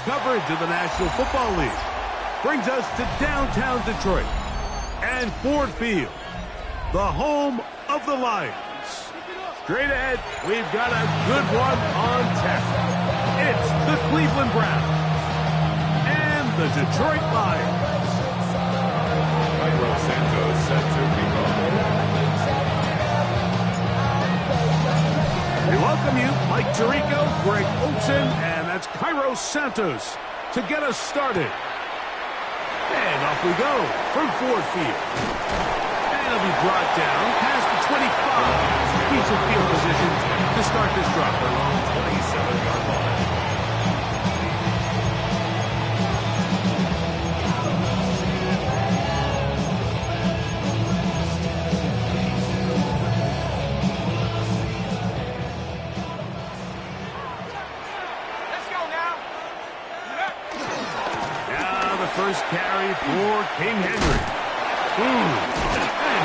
coverage of the National Football League. Brings us to downtown Detroit and Ford Field, the home of the Lions. Straight ahead, we've got a good one on tap. It's the Cleveland Browns and the Detroit Lions. Cairo Santos set to begin. We welcome you, Mike Tirico, Greg Olsen, and that's Cairo Santos to get us started. And off we go from Ford Field. And it'll be brought down past the 25. Decent field position to start this drive. Along 27-yard line. First carry for King Henry. And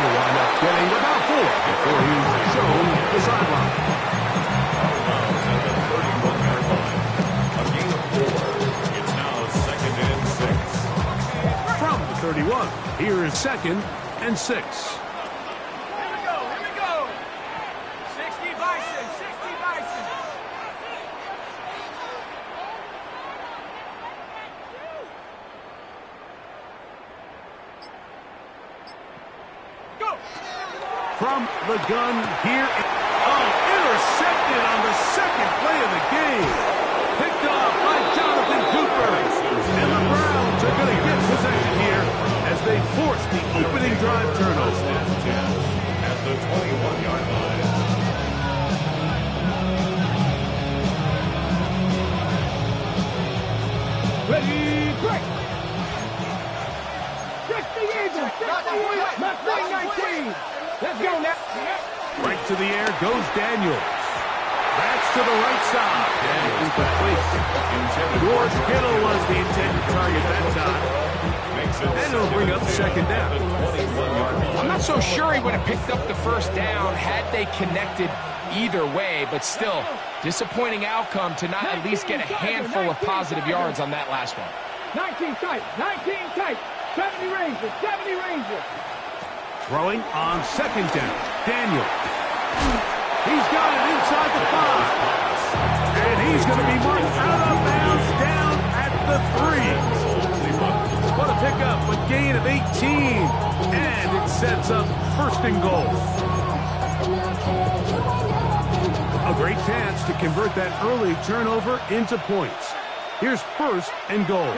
you wind up getting about 4 before he's shown the sideline. At the 31-yard line. A gain of 4. It's now 2nd and 6. From the 31, here is 2nd and 6. Here we go. 60 Bison, 60 Bison. From the gun here. Intercepted on the second play of the game. Picked off by Jonathan Cooper. And the Browns are going to get possession here as they force the opening drive turnover. At the 21-yard line. Ready, break. 60 Eagles, 60 Left wing 19. Let's go now. Right to the air goes Daniels. That's to the right side. And incomplete. George Kittle was the intended target that time. And it'll bring up 2nd down. I'm not so sure he would have picked up the first down had they connected either way, but still, disappointing outcome to not at least get a handful of positive yards on that last one. 19 tight, 19 tight. 70 Rangers, 70 Rangers. Throwing on 2nd down. Daniel. He's got it inside the 5. And he's going to be marked out of bounds down at the 3. What a pickup, a gain of 18. And it sets up 1st and goal. A great chance to convert that early turnover into points. Here's 1st and goal.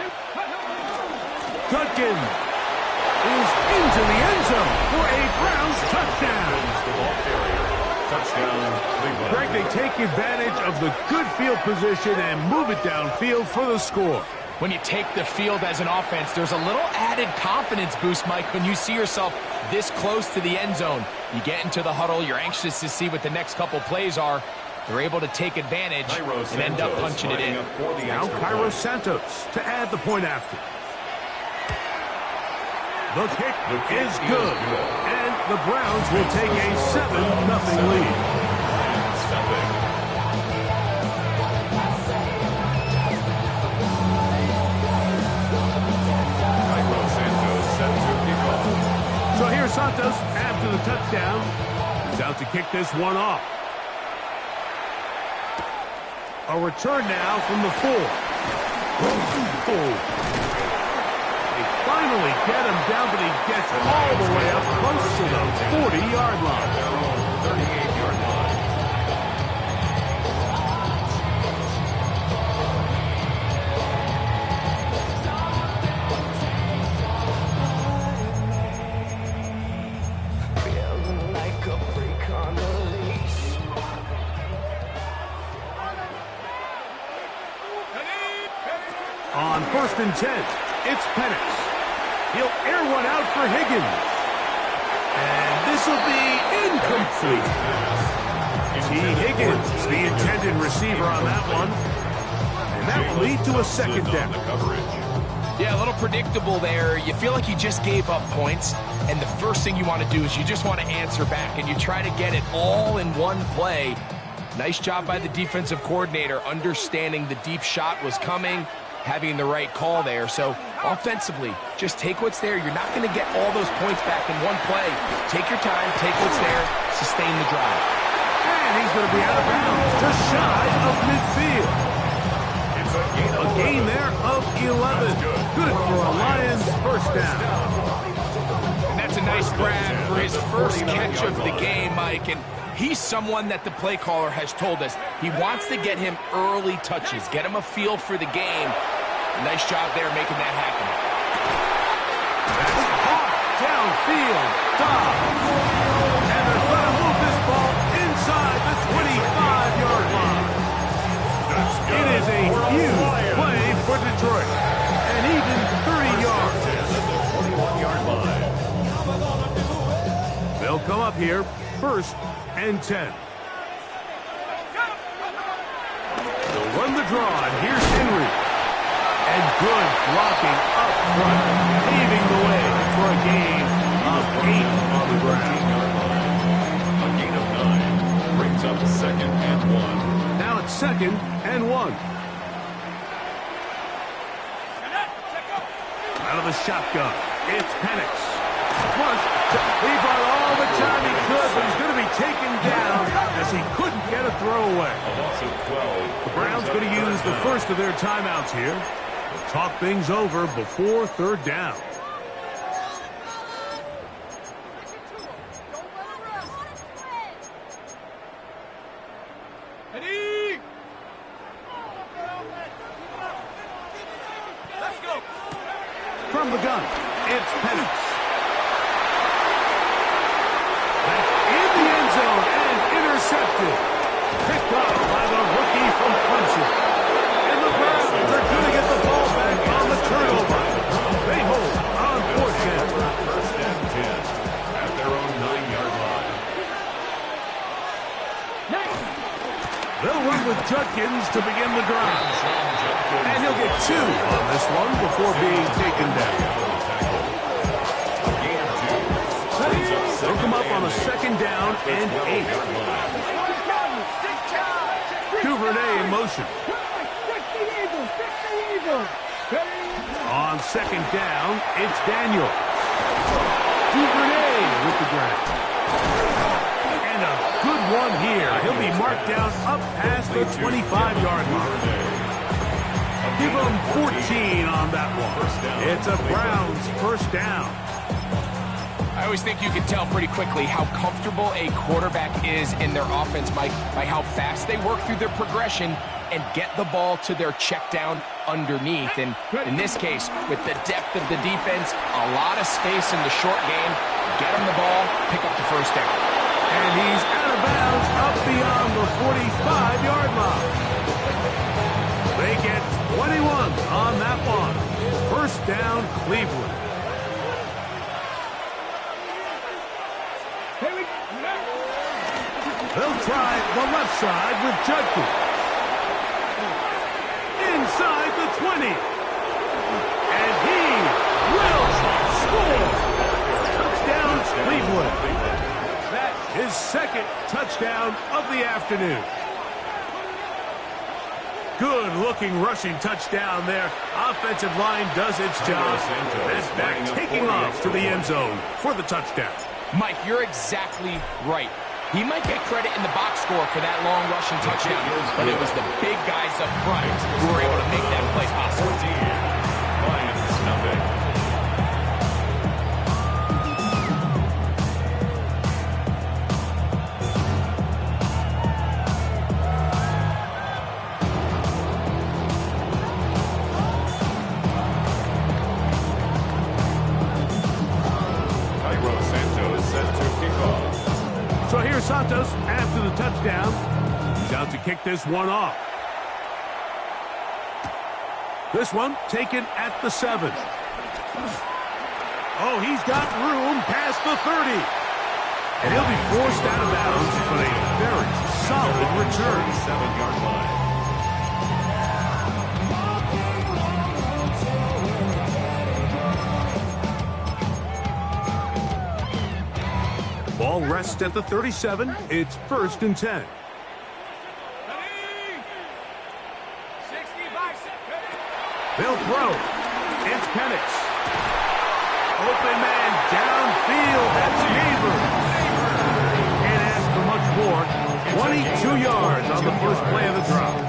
Gutkin is into the end zone for a Browns touchdown. Greg, they take advantage of the good field position and move it downfield for the score. When you take the field as an offense, there's a little added confidence boost, Mike, when you see yourself this close to the end zone. You get into the huddle, you're anxious to see what the next couple plays are. They're able to take advantage and end up punching it in. Now Cairo Santos to add the point after. The kick is good, and the Browns will take a 7-0 lead. So here's Santos after the touchdown. He's out to kick this one off. A return now from the 4. Finally get him down, but he gets all the way up close to the 40-yard line. 38-yard line. Feeling like a freak on the leash. On 1st and 10, it's Penix. He'll air one out for Higgins. And this will be incomplete. T. Higgins, the intended receiver on that one. And that will lead to a 2nd down. Yeah, a little predictable there. You feel like you just gave up points, and the first thing you want to do is you just want to answer back, and you try to get it all in one play. Nice job by the defensive coordinator understanding the deep shot was coming, having the right call there. So offensively, just take what's there. You're not going to get all those points back in one play. Take your time, take what's there, sustain the drive. And he's going to be out of bounds, just shy of midfield. A gain there of 11. Good for a Lions first down. And that's a nice grab for his first catch of the game, Mike. And he's someone that the play caller has told us he wants to get him early touches, get him a feel for the game. Nice job there making that happen. That's hot downfield. Dobbs. And they're going to move this ball inside the 25-yard line. It is a huge play for Detroit. And even 30 yards. 21-yard line. They'll come up here, 1st and 10. They'll run the draw, and here's Henry. And good blocking up front, paving the way for a gain of 8 on the ground. A gain of 9 brings up 2nd and 1. Now it's 2nd and 1. Out of the shotgun, it's Penix. Flush. He brought all the time he could, but he's going to be taken down as he couldn't get a throwaway. A loss of 12. The Browns going to use the first of their timeouts here. They'll talk things over before 3rd down. From the gun, it's Penix. That's in the end zone and intercepted. Picked up by the rookie from Clemson. And the Browns are going to get the ball back on the turnover. They hold on 4th down. 1st and 10 at their own 9-yard line. They'll run with Judkins to begin the drive. And he'll get 2 on this one before being taken down. They'll come up on a 2nd down and 8. Duvernay in motion. On 2nd down, it's Daniel. Duvernay with the grab. And a good one here. He'll be marked down up past the 25-yard line. Give him 14 on that one. It's a Browns first down. I always think you can tell pretty quickly how comfortable a quarterback is in their offense, Mike, by how fast they work through their progression and get the ball to their check down underneath. And in this case, with the depth of the defense, a lot of space in the short game, get him the ball, pick up the first down. And he's out of bounds up beyond the 45-yard line. They get 21 on that one. First down, Cleveland. They'll try the left side with Judkins. Inside the 20. And he will score. Touchdown, Cleveland. His 2nd touchdown of the afternoon. Good-looking rushing touchdown there. Offensive line does its job. And back taking off to the end zone for the touchdown. Mike, you're exactly right. He might get credit in the box score for that long rushing touchdown, but it was the big guys up front who were able to make that play possible. Lions nothing. So here's Santos after the touchdown. He's out to kick this one off. This one taken at the 7. Oh, he's got room past the 30. And he'll be forced out of bounds, but a very solid return. 7-yard line. Ball rests at the 37. It's 1st and 10. They'll throw. It's Penix. Open man downfield. That's Neighbors. Can't ask for much more. 22 yards on the first play of the drive.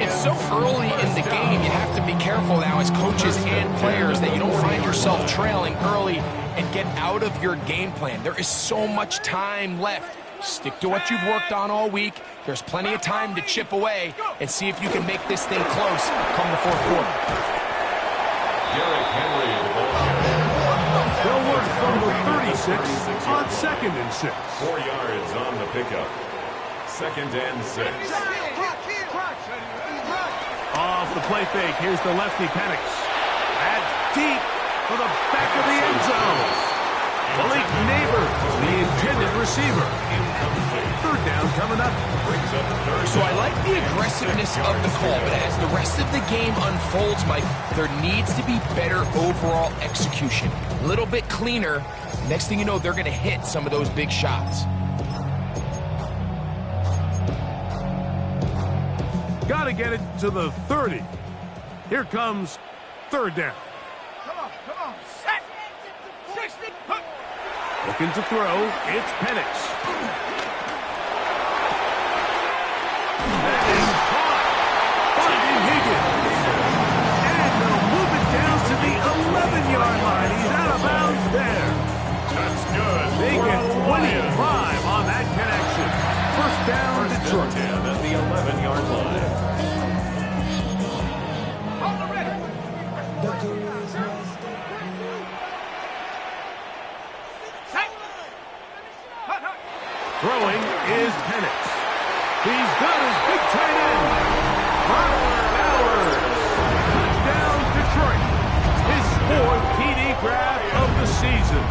It's so early in the game, you have to be careful now as coaches and players that you don't find yourself trailing early and get out of your game plan. There is so much time left. Stick to what you've worked on all week. There's plenty of time to chip away and see if you can make this thing close come the fourth quarter. Derrick Henry, the ball carrier. They'll work from the 36 on 2nd and 6. 4 yards on the pickup. 2nd and 6. Off the play fake, here's the lefty Penix. That's deep for the back of the end zone. Malik Neighbors, the intended receiver. 3rd down coming up. So I like the aggressiveness of the call, but as the rest of the game unfolds, Mike, there needs to be better overall execution. A little bit cleaner. Next thing you know, they're going to hit some of those big shots. Got to get it to the 30. Here comes 3rd down. Come on. Set. 60. Looking to throw. It's Penix. That is caught. Finding Higgins. And they'll move it down to the 11-yard line. He's out of bounds there. That's good. They get 25 on that connection. 1st down, Detroit. 10 at the 11-yard line. Throwing is Penix. He's got his big tight end. Bowers. Touchdown, Detroit. His 4th TD grab of the season.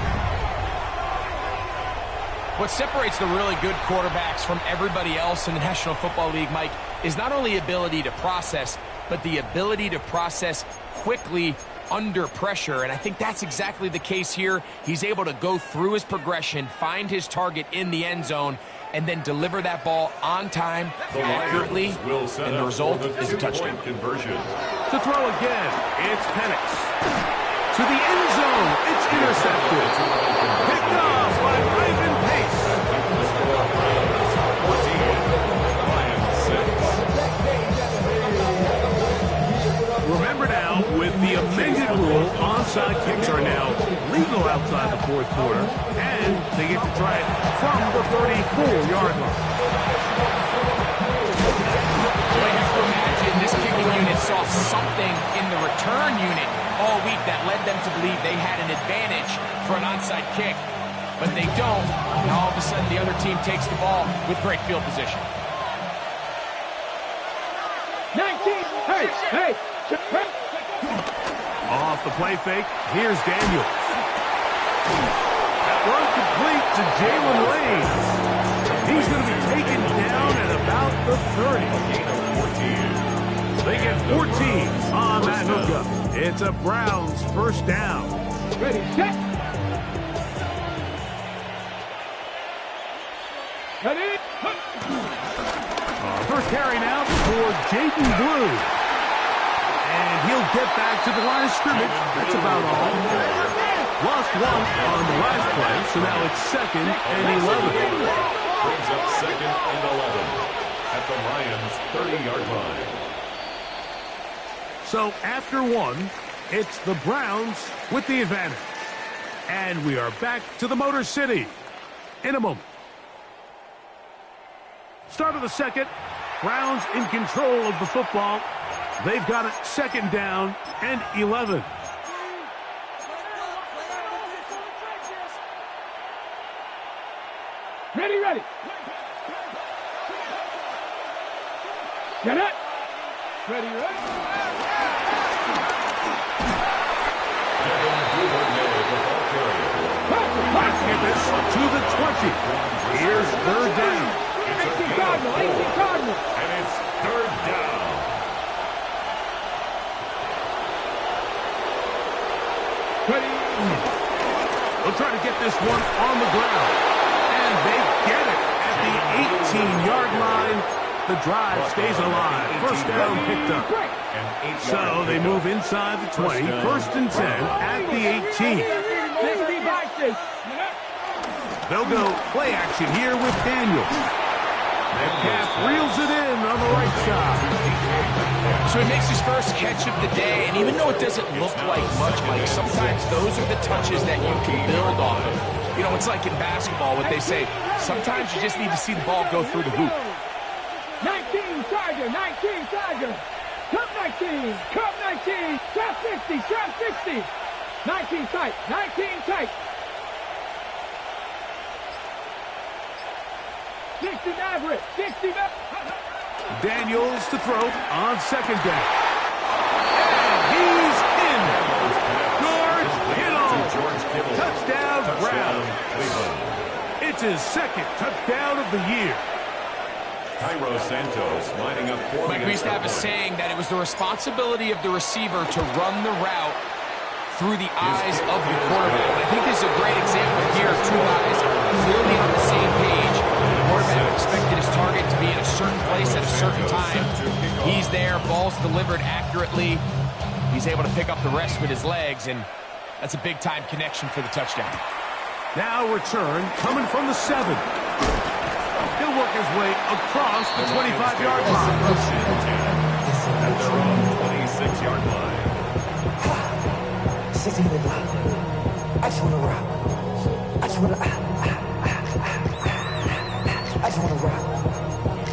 What separates the really good quarterbacks from everybody else in the National Football League, Mike, is not only ability to process, but the ability to process quickly under pressure, and I think that's exactly the case here. He's able to go through his progression, find his target in the end zone, and then deliver that ball on time, accurately, and the result is a touchdown. Conversion. To throw again, it's Penix. To the end zone, it's intercepted. Picked off by Ivan Pace. Remember now, with the amended rule, onside kicks are now legal outside the 4th quarter, and they get to try it from the 34-yard line. Well, I have to imagine this kicking unit saw something in the return unit all week that led them to believe they had an advantage for an onside kick, but they don't. Now all of a sudden the other team takes the ball with great field position. 19. Hey. Off the play fake, here's Daniels. That run complete to Jalen Lane. He's going to be taken down at about the 30. They get 14 on that hookup. It's a Browns 1st down. Ready, set. Ready. First carry now for Jaden Blue. And he'll get back to the line of scrimmage. That's about all. Lost 1 on the last play, so now it's 2nd and 11. Brings up 2nd and 11 at the Lions' 30-yard line. So after 1, it's the Browns with the advantage. And we are back to the Motor City in a moment. Start of the 2nd. Browns in control of the football. They've got it 2nd down and 11. Ready. Get it. Ready. Let's get this to the 20. Here's 3rd down. 18 Cardinal. And it's 3rd down. Ready. They'll try to get this one on the ground. And they get it at the 18-yard line. The drive stays alive. 1st down picked up. So they move inside the 20, first and 10 at the 18. They'll go play action here with Daniels. Metcalf reels it in on the right side. So he makes his first catch of the day, and even though it doesn't look like much, Mike, sometimes those are the touches that you can build off of. You know, it's like in basketball, what they say, sometimes you just need to see the ball go through the hoop. 19 Tiger, 19 Tiger. Cup 19, Cup 19, Trap 60, Trap 60. 19 tight, 19 tight. 60 average, 60 Daniels to throw on second down. And he's in. George Kittle. Touchdown, Brown. It's his second touchdown of the year. Cairo Santos lining up for Mike, we used to have a saying that it was the responsibility of the receiver to run the route through the eyes of the quarterback. And I think this is a great example here. Two guys clearly on the same page. The quarterback expected his target to be in a certain place at a certain time. He's there, ball's delivered accurately. He's able to pick up the rest with his legs, and that's a big-time connection for the touchdown. Now return coming from the 7. He'll work his way across the 25-yard line. At their own 26-yard line. I just want to rock. I just want to I just want to rock.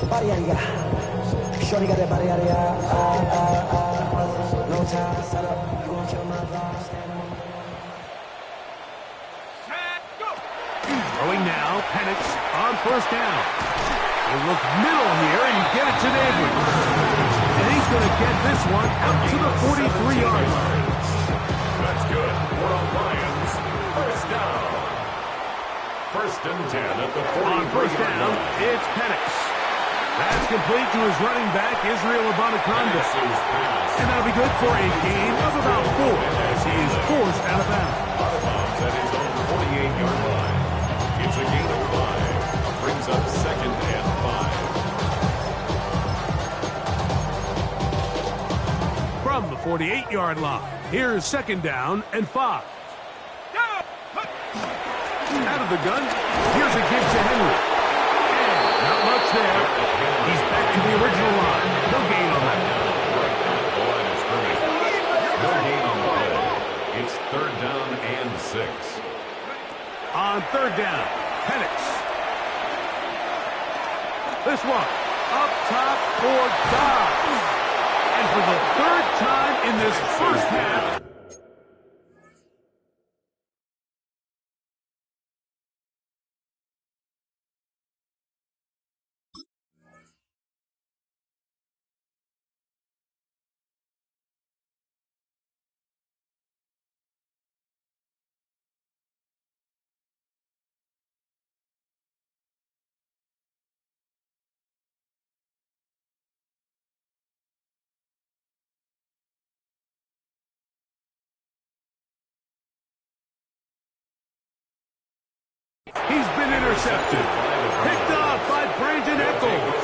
Body out of Shorty got that body out of no time, set up. You won't kill my vibe. Throwing now, Penix on first down. They look middle here, and you get it to Neighbors. And he's going to get this one out to the 43-yard line. That's good. For the Lions, first down. First and 10 at the 43-yard line. On first down, it's Penix. That's complete to his running back, Israel Abanikanda. And that'll be good for a gain of about 4 as he is forced out of bounds. Out of bounds at his own 48-yard line. It's a gain of 5. Brings up second and 5. From the 48-yard line, here's second down and 5. Out of the gun, here's a give to Henry. And not much there. He's back to the original line. No gain on that. The line is scrimmage. No gain on the play. It's third down and 6. On third down, Penix. This one, up top for Dobbs. And for the third time in this first half, he's been intercepted. Picked off by Brandon Echols.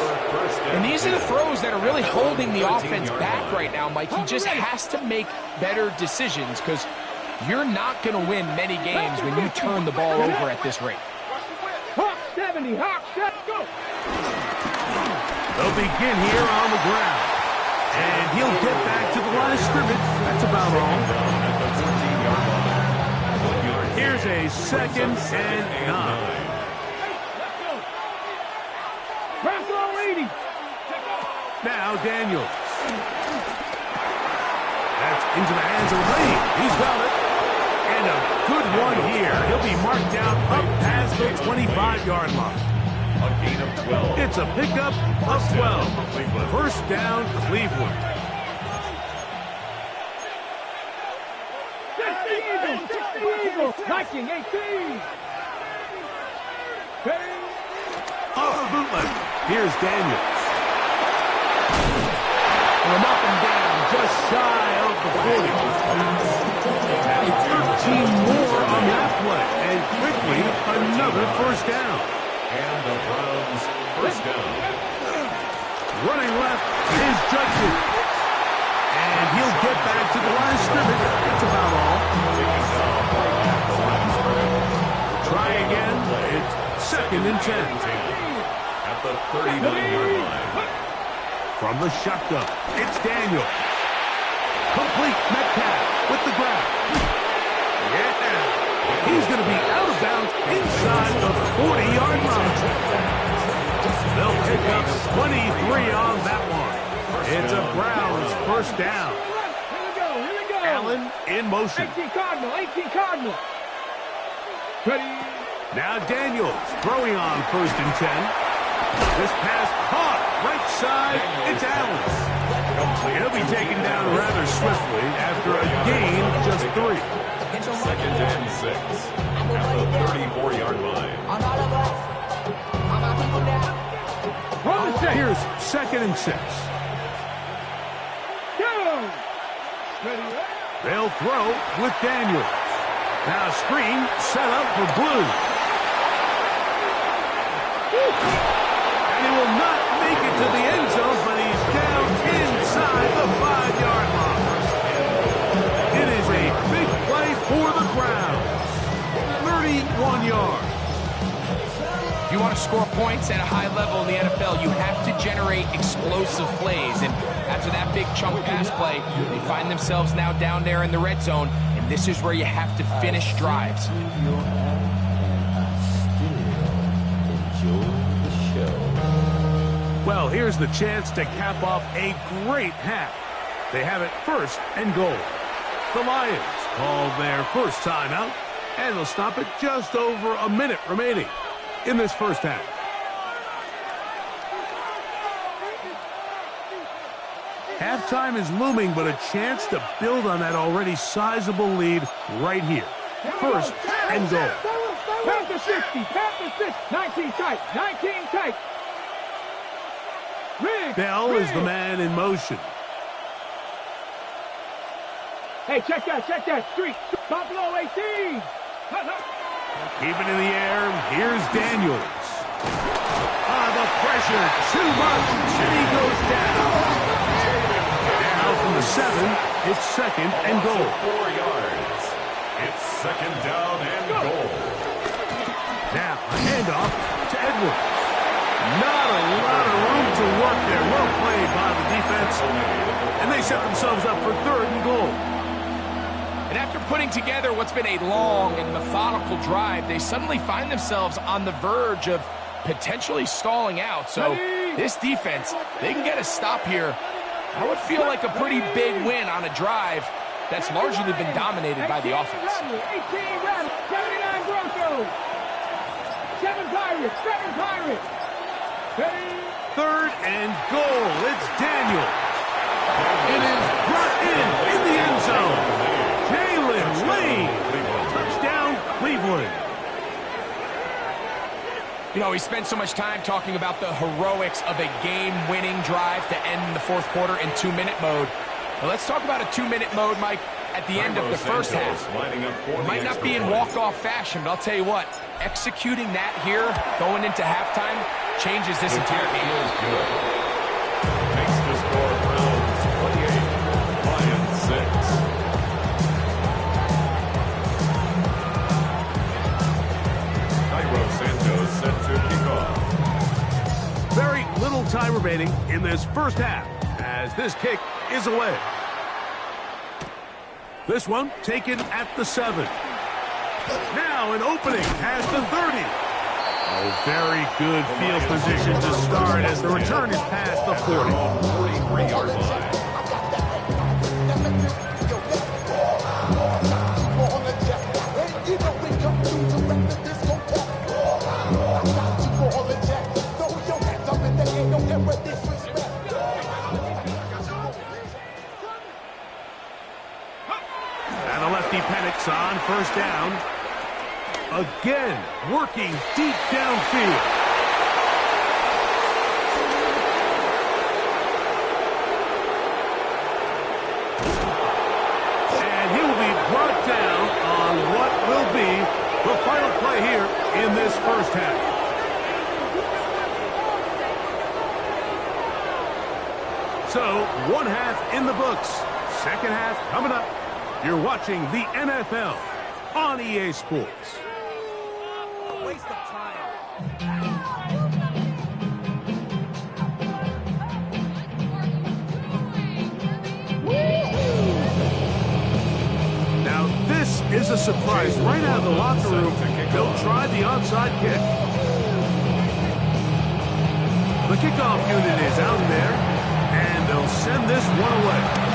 And these are the throws that are really holding the offense back right now, Mike. He just has to make better decisions because you're not going to win many games when you turn the ball over at this rate. Hawk 70, Hawk 70, go. They'll begin here on the ground. And he'll get back to the line of scrimmage. That's about all. Here's a second and 9. Cross 80. Now Daniels. That's into the hands of Lee. He's got it. And a good one here. He'll be marked down up past the 25-yard line. A gain of 12. It's a pickup of 12. First down, Cleveland. 60 Eagles, 19, 18. Off the bootleg. Here's Daniels. From up and down, just shy of the 40. That's 13 more on that play. And quickly, another first down. And the Browns first down. Running left is Judkins. And he'll get back to the line of scrimmage. That's about all. Try again. It's 2nd and 10. At the 39-yard line. From the shotgun, it's Daniel. Complete. Metcalf with the grab. Yeah. He's going to be out of bounds inside the 40-yard line. They'll pick up 23 on that one. It's a Browns first down. Here we go. Allen in motion. 18 Cardinal, 18 Cardinal. Ready. Now Daniels throwing on 1st and 10. This pass caught right side. It's Allen. He'll be taken down rather swiftly after a gain of just 3. 2nd and 6. At the 34-yard line. Here's 2nd and 6. Go. Ready. They'll throw with Daniel. Now screen set up for Blue. And he will not make it to the end zone, but he's down inside the 5-yard line. It is a big play for the Browns. 31 yards. If you want to score points at a high level in the NFL, you have to generate explosive plays. And after that big chunk pass play, they find themselves now down there in the red zone. And this is where you have to finish drives. Well, here's the chance to cap off a great half. They have it 1st and goal. The Lions call their first timeout, and they'll stop it just over a minute remaining in this first half. Halftime is looming, but a chance to build on that already sizable lead right here. 1st and goal. Panther 60, Panther 6, 19 tight, 19 tight. Bell is the man in motion. Hey, check that, street. Buffalo 18. Keep it in the air. Here's Daniels. The pressure, too much, and he goes down. Now from the 7, it's 2nd and goal. 4 yards. It's 2nd down and goal. Now a handoff to Edwards. Not a lot of room to work there. Well played by the defense. And they set themselves up for 3rd and goal. And after putting together what's been a long and methodical drive, they suddenly find themselves on the verge of potentially stalling out. So this defense, they can get a stop here. That would feel like a pretty big win on a drive that's largely been dominated by the offense. 18 Rattle, 79 Broncos. 7 Pirates, 7 Pirates. Ready. 3rd and goal. It's Daniel. It is brought in the end zone. Jalen Lane. Touchdown, Cleveland. You know, we spent so much time talking about the heroics of a game-winning drive to end the 4th quarter in 2-minute mode. Well, let's talk about a 2-minute mode, Mike, at the end of the first half. It might not be in walk-off fashion, but I'll tell you what, executing that here, going into halftime, changes this entire game. Good. Makes the score Browns 28, Lions 6. Santos set to kick off. Very little time remaining in this first half as this kick is away. This one taken at the 7. Now an opening past the 30. Oh, very good field position to start as the return is past the 40. 43-yard line. And the lefty panics on first down. Again, working deep downfield. And he will be brought down on what will be the final play here in this first half. So, one half in the books. Second half coming up. You're watching the NFL on EA Sports. Waste of time. Now this is a surprise right out of the locker room. They'll try the onside kick. The kickoff unit is out there, and they'll send this one away.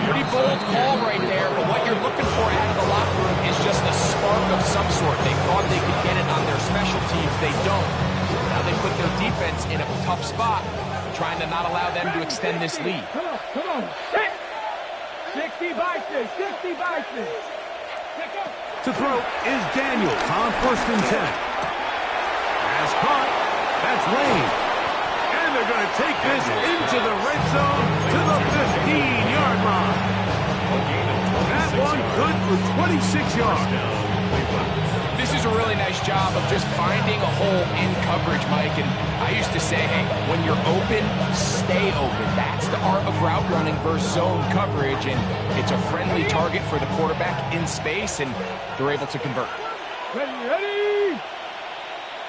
Pretty bold call right there, but what you're looking for out of the locker room is just a spark of some sort. They thought they could get it on their special teams. They don't. Now they put their defense in a tough spot, trying to not allow them to extend this lead. Come on. 60 by 6, 60 by 6. To throw is Daniels on 1st and 10. Has caught. That's Lane. And they're going to take this into the red zone to the 15-yard line. That one good for 26 yards. This is a really nice job of just finding a hole in coverage, Mike. And I used to say, hey, when you're open, stay open. That's the art of route running versus zone coverage. And it's a friendly target for the quarterback in space, and they're able to convert. Ready.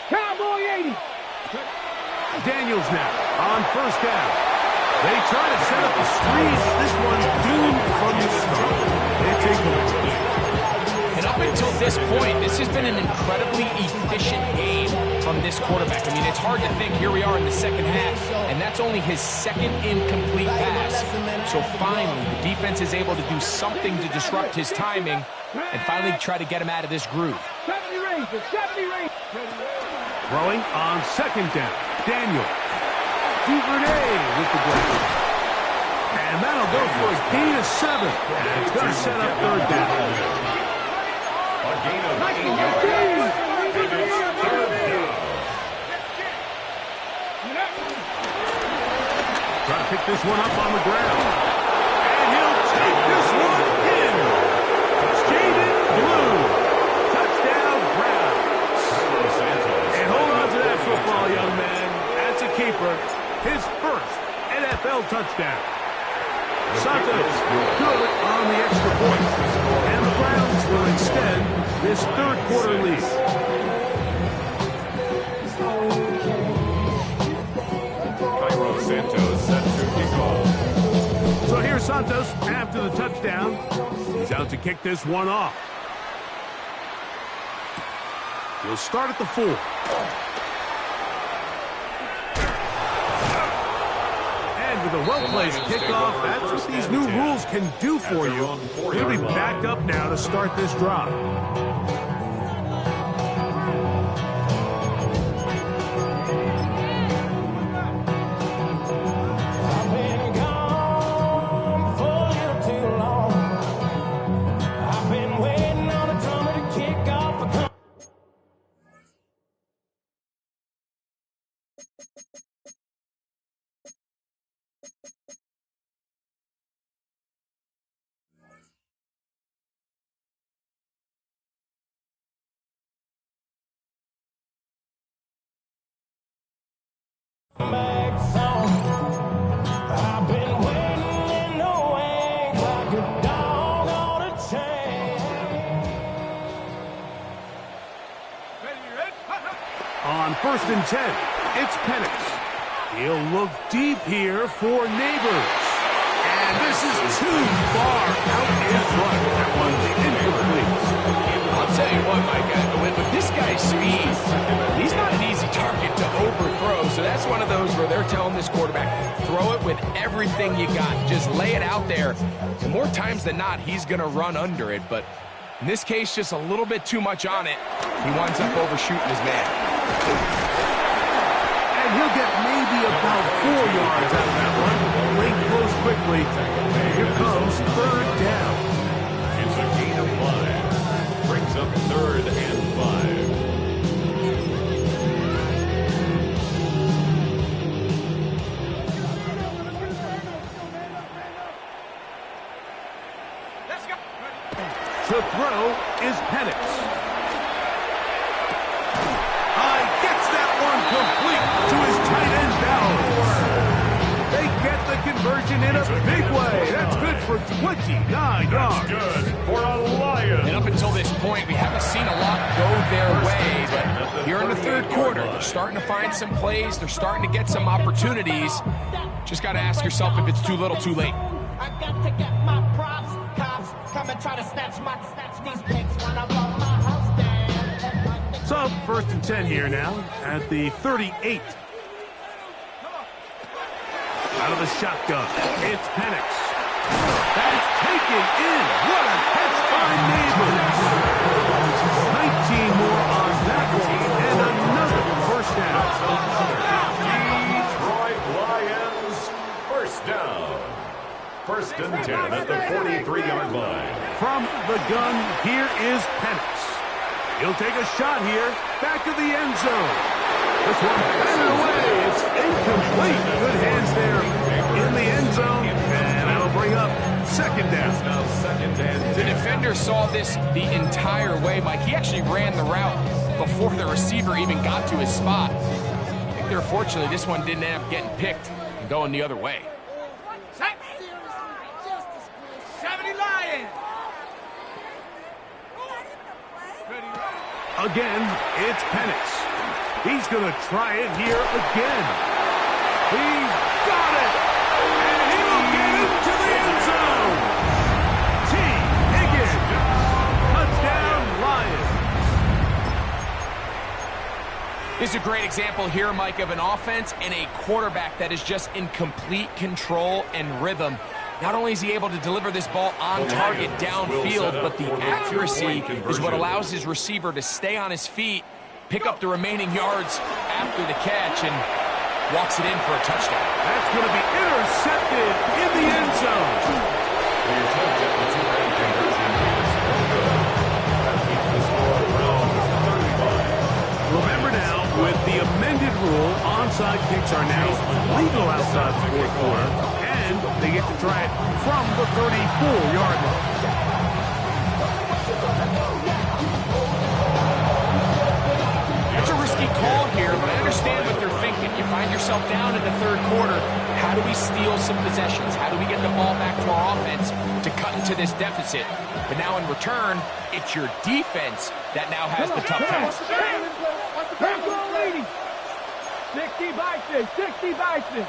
Cowboy 80. Daniels now on 1st down. They try to set up a screen, but this one's doomed from the start. They take the lead. And up until this point, this has been an incredibly efficient game from this quarterback. I mean, it's hard to think here we are in the second half, and that's only his second incomplete pass. So finally, the defense is able to do something to disrupt his timing and finally try to get him out of this groove. 70 range. Throwing on 2nd down. Daniel. Duvernay with the grab. And that'll go for a gain of 7. And it's going to set up 3rd down. A gain of 8 yards. And it's 3rd down. Trying to pick this one up on the ground. And he'll take this one in. Jaden Blue. Touchdown, Browns. And hold on to that football, young man. That's a keeper. His first NFL touchdown. Santos good on the extra point. And the Browns will extend this 3rd quarter lead. Cairo Santos set to kick off. So here's Santos after the touchdown. He's out to kick this one off. He'll start at the 4. And with a well-placed kickoff, that's what these new rules can do for you. He'll be backed up now to start this drive. On 1st and 10, it's Penix. He'll look deep here for Neighbors. And this is too far out in front. That one's incomplete. I'll tell you what, Mike, with this guy's speed, he's not an easy target to overthrow. So that's one of those where they're telling this quarterback, throw it with everything you got. Just lay it out there. And more times than not, he's going to run under it. But in this case, just a little bit too much on it. He winds up overshooting his man. And he'll get maybe about 4 yards out of that one. Lane close quickly. Here comes 3rd down. It's a gain of 5. Brings up 3rd and 5. To throw is Penix. Complete to his tight end Bowers. They get the conversion in a big way. for 29 That's yards. good for a Lion. And up until this point, we haven't seen a lot go their way, but here in the third quarter, they're starting to find some plays. They're starting to get some opportunities. Just got to ask yourself if it's too little, too late. I got to get my props. Cops come and try to snatch these pics when I blow my house down. So, first and 10 here now at the 38. Out of the shotgun, it's Penix. That's taken in. What a catch by Neighbors. 19 more on that one, and another first down. Detroit Lions, first down. First and 10 at the 43-yard line. From the gun, here is Penix. He'll take a shot here, back of the end zone. This one batted away. It's incomplete. Good hands there in the end zone, and that'll bring up second down. Now second and The 10. defender saw this the entire way, Mike. He actually ran the route before the receiver even got to his spot. I think they're fortunately this one didn't end up getting picked and going the other way. 70 Lions. Again, it's Penix. He's going to try it here again. He's got it! And he'll get into the end zone! T. Higgins! Touchdown, Lions! This is a great example here, Mike, of an offense and a quarterback that is just in complete control and rhythm. Not only is he able to deliver this ball on target downfield, but the accuracy is what allows his receiver to stay on his feet, pick up the remaining yards after the catch, and walks it in for a touchdown. That's going to be intercepted in the end zone. The attempt at the two-point conversion is no good. That keeps the score around 35. Remember now, with the amended rule, onside kicks are now legal outside the fourth quarter, and they get to try it from the 34-yard line. It's a risky call here, but I understand what they're thinking. You find yourself down in the third quarter. How do we steal some possessions? How do we get the ball back to our offense to cut into this deficit? But now in return, it's your defense that now has the tough task. Back on leading. 60 Bison. 60 Bison.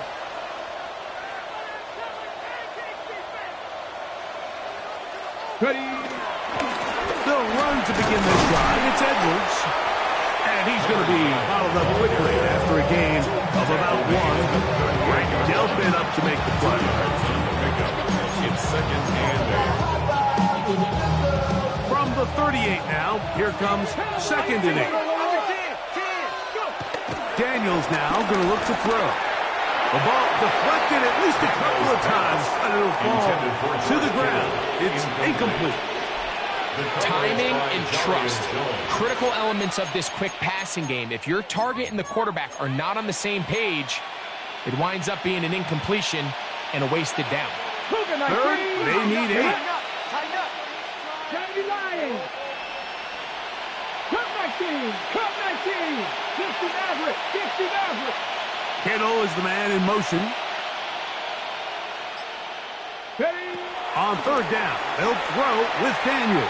Ready. They'll run to begin this drive. It's Edwards. And he's going to be bottled up quickly after a gain of about one. Right, Delphin up to make the play. It's second and 8. From the 38 now, here comes second and 8. Daniels now going to look to throw. The ball deflected at least a couple of times, and it'll fall to the ground. It's incomplete. Timing and trust, critical elements of this quick passing game. If your target and the quarterback are not on the same page, it winds up being an incompletion and a wasted down. Third, they need 8. Tighten up. 70 Lions. Cup 19. Cup 19. 60 Maverick. 60 Maverick. Kittle is the man in motion. Ready. On third down, they'll throw with Daniels.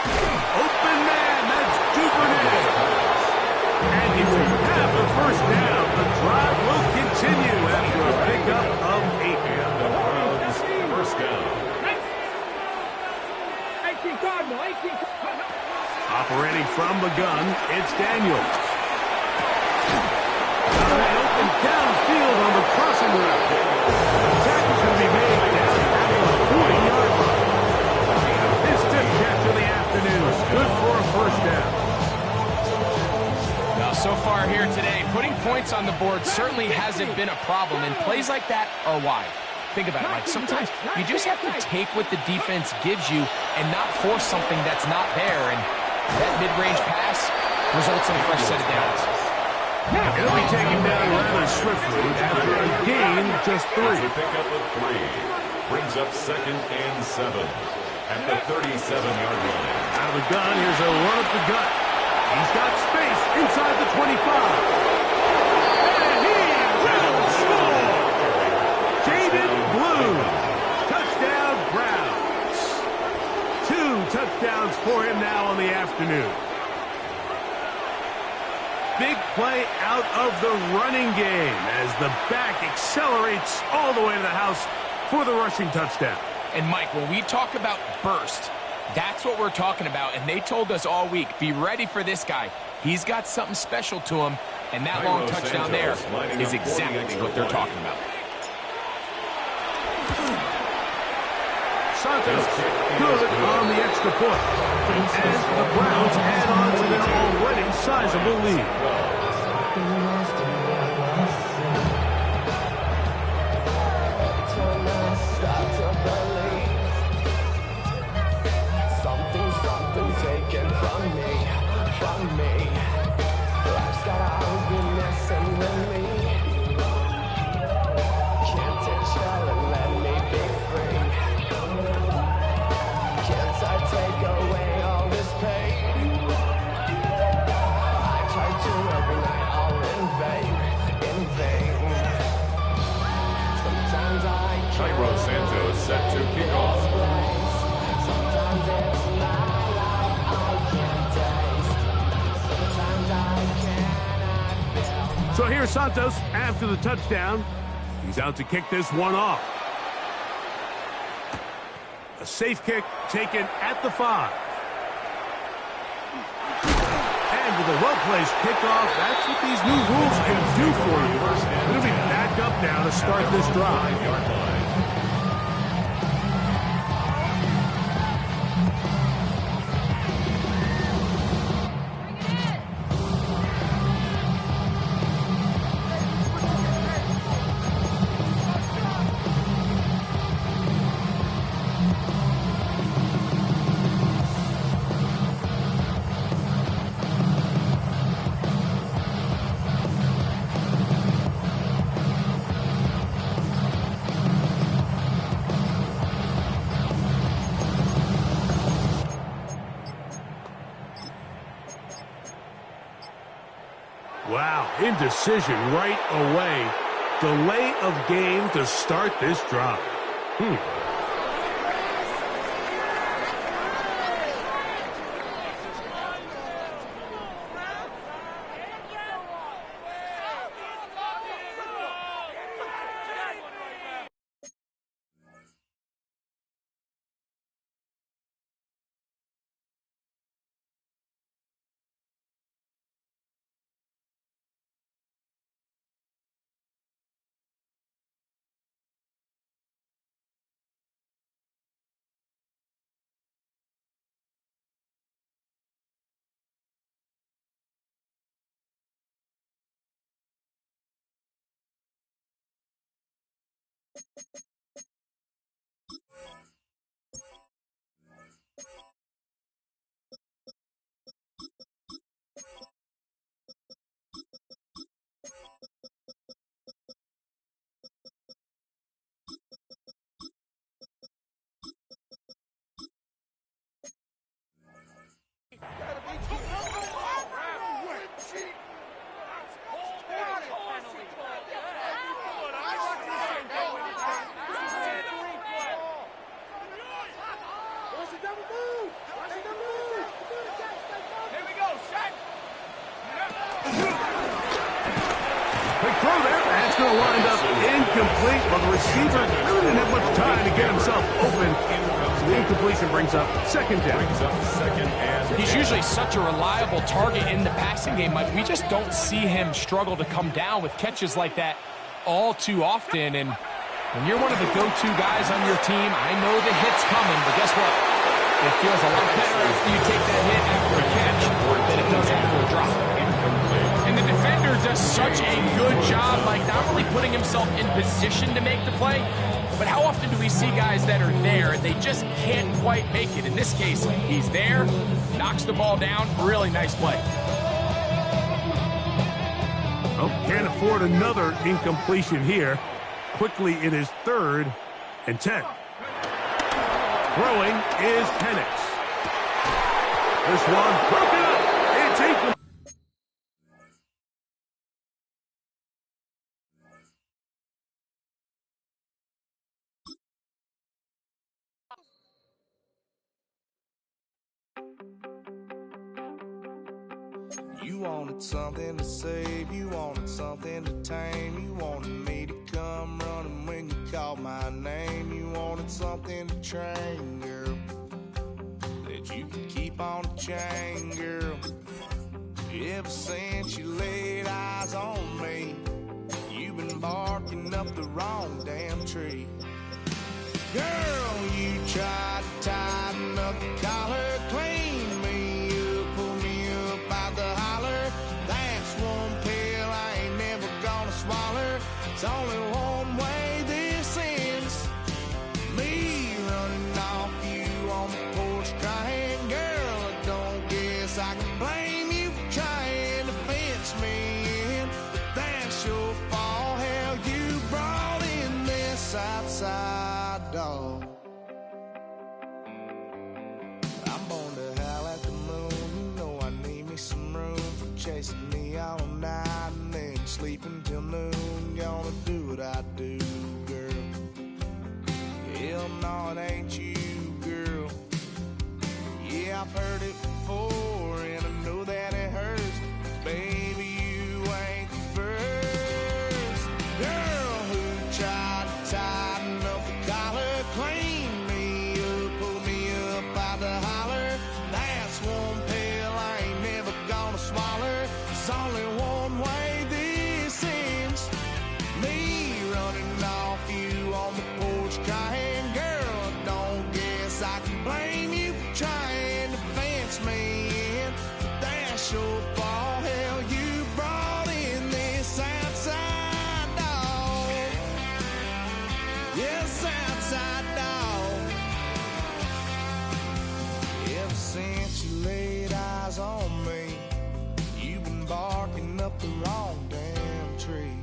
Open man, that's Duvernay. And he will have the first down. The drive will continue after a pickup of 8. And the Browns, first down. 18 Cardinal. 18 Cardinal. Operating from the gun, it's Daniels. Got a man open downfield on the crossing route. The tackle's going to be made down at the 40-yard line. His fifth catch of the afternoon. Good for a first down. Now, so far here today, putting points on the board certainly hasn't been a problem, and plays like that are why. Think about it, Mike. Sometimes you just have to take what the defense gives you and not force something that's not there, and that mid-range pass results in a fresh set of downs. He'll be taken down rather swiftly after a gain of just 3. It's a pickup of 3. Brings up second and 7 at the 37-yard line. Out of the gun, here's a run up the gut. He's got space inside the 25. And he will score! Jaden Blue. Touchdown, touchdowns for him now on the afternoon. Big play out of the running game as the back accelerates all the way to the house for the rushing touchdown. And Mike, when we talk about burst, that's what we're talking about. And they told us all week, be ready for this guy. He's got something special to him. And that long touchdown there is exactly what they're talking about. Santos good on the extra point. As the Browns add on to their already sizable lead. Something taken from me. Life's gotta always be messing with me. Can't take shell and let me be free. Can't I take away all this pain? I try to every night, all in vain. Sometimes I can't. Cairo Santos set to kick off. Sometimes it's my life I can't taste. Sometimes I cannot feel. So here's Santos after the touchdown. He's out to kick this one off. A safe kick taken at the 5. And with a well-placed kickoff, that's what these new rules can do for you. It'll be back up now to start this drive. 5-yard line. Wow, indecision right away. Delay of game to start this drive. Quick throw there. That's going to wind up incomplete. Well, the receiver really didn't have much time to get himself open. So the incompletion brings up second down. He's usually such a reliable target in the passing game, Mike. We just don't see him struggle to come down with catches like that all too often. And when you're one of the go-to guys on your team, I know the hit's coming, but guess what? It feels a lot better after you take that hit after a catch than it does after a drop. And the defender does such a good job, like not only putting himself in position to make the play, but how often do we see guys that are there and they just can't quite make it? In this case, he's there, knocks the ball down, really nice play. Oh, can't afford another incompletion here. Quickly it is 3rd and 10. Throwing is Penix. This one broken up. It's incomplete. You wanted something to save, you wanted something to tame. You wanted me to come running when you called my name. You wanted something to train, girl, that you could keep on the chain, girl. Ever since you laid eyes on me, you've been barking up the wrong damn tree. Girl, you tried to tighten up the collar, clean me up, pull me up out the holler. That's one pill I ain't never gonna swallow. It's only one way this ends. Me running off you on the porch crying. Girl, I don't guess I can blame you for trying to fence me in. But that's your fault, hell, you brought in this outside dog. I'm born to howl at the moon. You know I need me some room for chasing me all night and then sleeping till noon. Gonna do what I do, girl. Hell no, it ain't you, girl. Yeah, I've heard it before and I know that it hurts. Baby, you ain't the first girl who tried to tighten up the collar, clean me up, pull me up out the holler. That's one pill I ain't never gonna swallow. There's only one way this ends. Me running off you on the porch crying. Girl, I don't guess I can blame you for trying to fence me in. But that's your fault, hell, you brought in this outside dog. Yes, outside dog. Ever since you laid eyes on me, you've been barking up the wrong damn tree.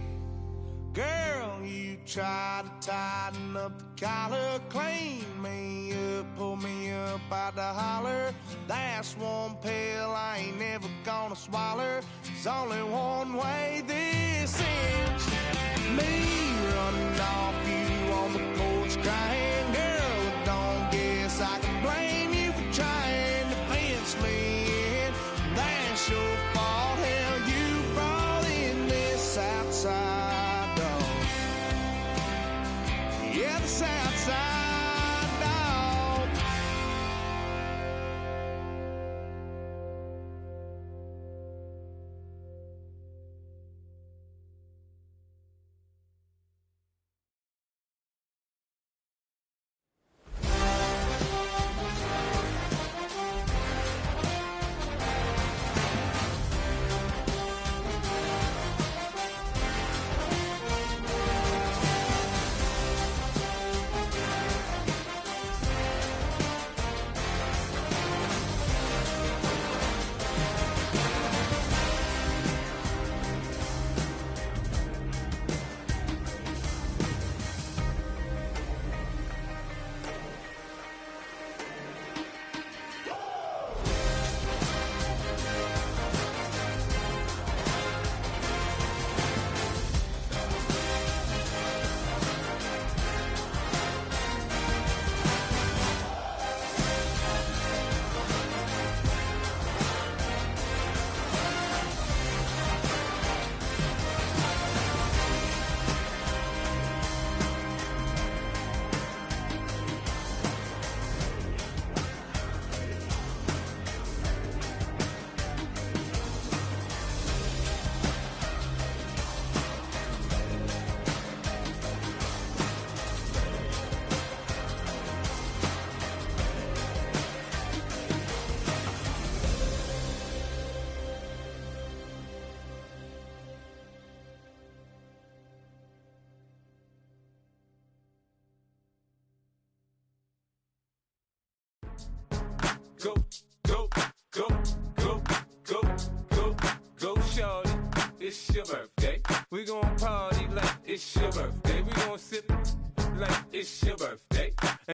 Girl, you tried to tighten up the collar, clean me up, pull me up out the holler. That's one pill I ain't never gonna swallow. There's only one way this ends. Me running off you on the porch crying. Girl, I don't guess I can blame you for trying to fence me in. That's your fault, hell, you brought in this outside dog. Yeah, this outside dog. Go, go, go, go, go, go, go, shorty. It's your birthday. We gon' party like it's your birthday. We gon' sip like it's your